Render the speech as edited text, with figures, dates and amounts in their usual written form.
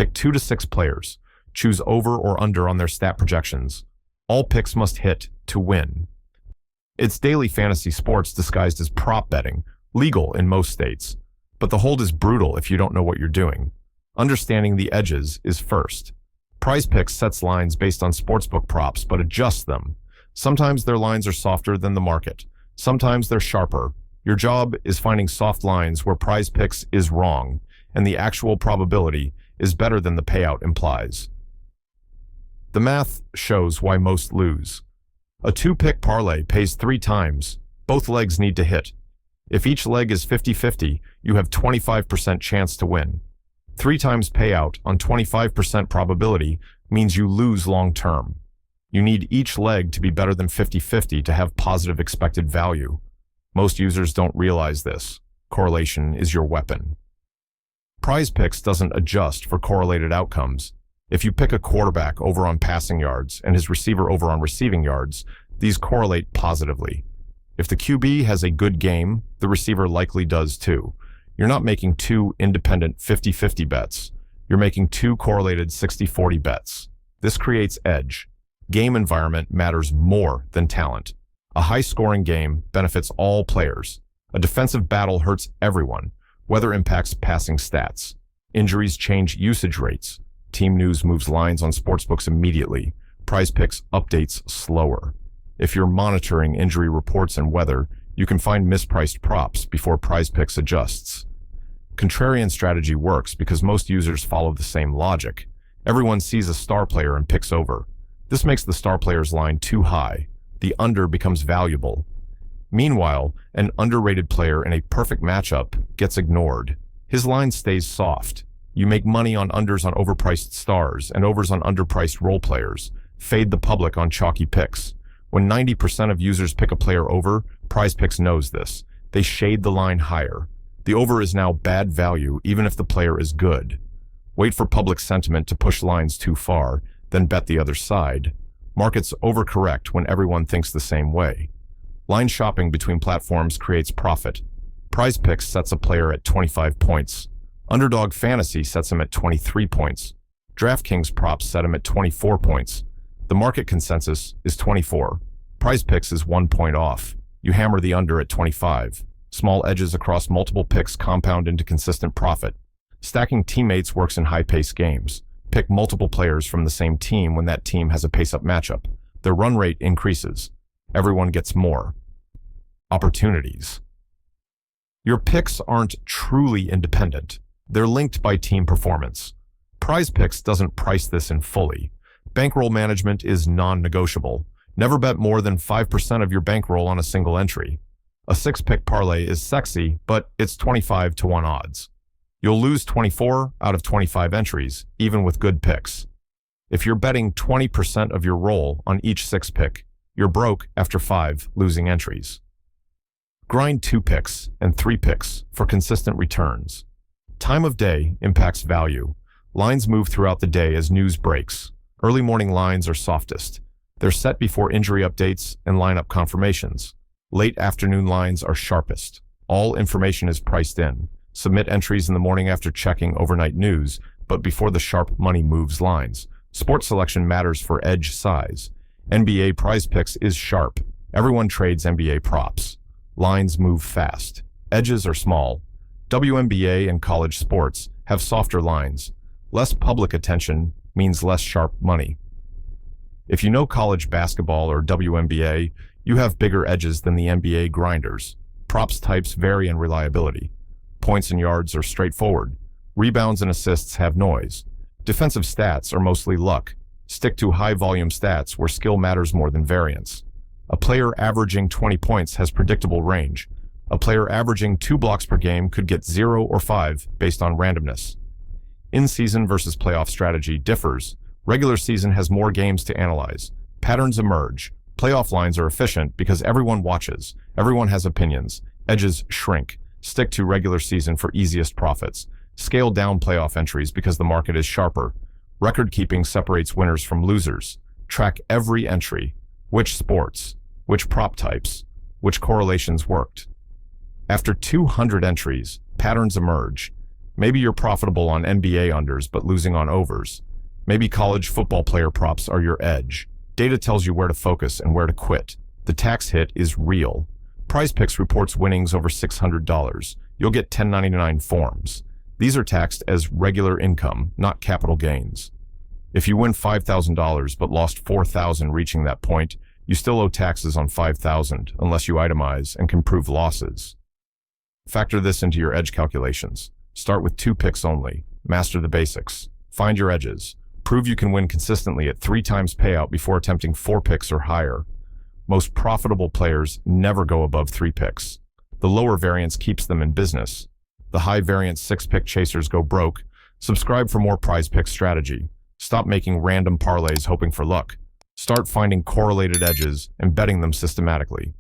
Pick 2 to 6 players. Choose over or under on their stat projections. All picks must hit to win. It's daily fantasy sports disguised as prop betting, legal in most states. But the hold is brutal if you don't know what you're doing. Understanding the edges is first. PrizePicks sets lines based on sportsbook props but adjusts them. Sometimes their lines are softer than the market. Sometimes they're sharper. Your job is finding soft lines where PrizePicks is wrong, and the actual probability is better than the payout implies. The math shows why most lose. A 2-pick parlay pays 3 times. Both legs need to hit. If each leg is 50-50, you have 25% chance to win. 3 times payout on 25% probability means you lose long term. You need each leg to be better than 50-50 to have positive expected value. Most users don't realize this. Correlation is your weapon. PrizePicks doesn't adjust for correlated outcomes. If you pick a quarterback over on passing yards and his receiver over on receiving yards, these correlate positively. If the QB has a good game, the receiver likely does too. You're not making 2 independent 50-50 bets. You're making 2 correlated 60-40 bets. This creates edge. Game environment matters more than talent. A high-scoring game benefits all players. A defensive battle hurts everyone. Weather impacts passing stats. Injuries change usage rates. Team news moves lines on sportsbooks immediately. PrizePicks updates slower. If you're monitoring injury reports and weather, you can find mispriced props before PrizePicks adjusts. Contrarian strategy works because most users follow the same logic. Everyone sees a star player and picks over. This makes the star player's line too high. The under becomes valuable. Meanwhile, an underrated player in a perfect matchup gets ignored. His line stays soft. You make money on unders on overpriced stars and overs on underpriced role players. Fade the public on chalky picks. When 90% of users pick a player over, PrizePicks knows this. They shade the line higher. The over is now bad value even if the player is good. Wait for public sentiment to push lines too far, then bet the other side. Markets overcorrect when everyone thinks the same way. Line shopping between platforms creates profit. PrizePicks sets a player at 25 points. Underdog Fantasy sets him at 23 points. DraftKings props set him at 24 points. The market consensus is 24. PrizePicks is 1 point off. You hammer the under at 25. Small edges across multiple picks compound into consistent profit. Stacking teammates works in high-paced games. Pick multiple players from the same team when that team has a pace-up matchup. Their run rate increases. Everyone gets more. Opportunities. Your picks aren't truly independent. They're linked by team performance. PrizePicks doesn't price this in fully. Bankroll management is non-negotiable. Never bet more than 5% of your bankroll on a single entry. A 6-pick parlay is sexy, but it's 25-1 odds. You'll lose 24 out of 25 entries, even with good picks. If you're betting 20% of your roll on each 6-pick, you're broke after 5 losing entries. Grind 2 picks and 3 picks for consistent returns. Time of day impacts value. Lines move throughout the day as news breaks. Early morning lines are softest. They're set before injury updates and lineup confirmations. Late afternoon lines are sharpest. All information is priced in. Submit entries in the morning after checking overnight news, but before the sharp money moves lines. Sports selection matters for edge size. NBA PrizePicks is sharp. Everyone trades NBA props. Lines move fast. Edges are small. WNBA and college sports have softer lines. Less public attention means less sharp money. If you know college basketball or WNBA, you have bigger edges than the NBA grinders. Props types vary in reliability. Points and yards are straightforward. Rebounds and assists have noise. Defensive stats are mostly luck. Stick to high-volume stats where skill matters more than variance. A player averaging 20 points has predictable range. A player averaging 2 blocks per game could get 0 or 5 based on randomness. In-season versus playoff strategy differs. Regular season has more games to analyze. Patterns emerge. Playoff lines are efficient because everyone watches. Everyone has opinions. Edges shrink. Stick to regular season for easiest profits. Scale down playoff entries because the market is sharper. Record keeping separates winners from losers. Track every entry. Which sports? Which prop types? Which correlations worked? After 200 entries, patterns emerge. Maybe you're profitable on NBA unders but losing on overs. Maybe college football player props are your edge. Data tells you where to focus and where to quit. The tax hit is real. PrizePicks reports winnings over $600. You'll get 1099 forms. These are taxed as regular income, not capital gains. If you win $5,000 but lost $4,000 reaching that point, you still owe taxes on $5,000 unless you itemize and can prove losses. Factor this into your edge calculations. Start with 2 picks only. Master the basics. Find your edges. Prove you can win consistently at 3 times payout before attempting 4 picks or higher. Most profitable players never go above 3 picks. The lower variance keeps them in business. The high variance 6-pick chasers go broke. Subscribe for more PrizePicks strategy. Stop making random parlays hoping for luck. Start finding correlated edges and betting them systematically.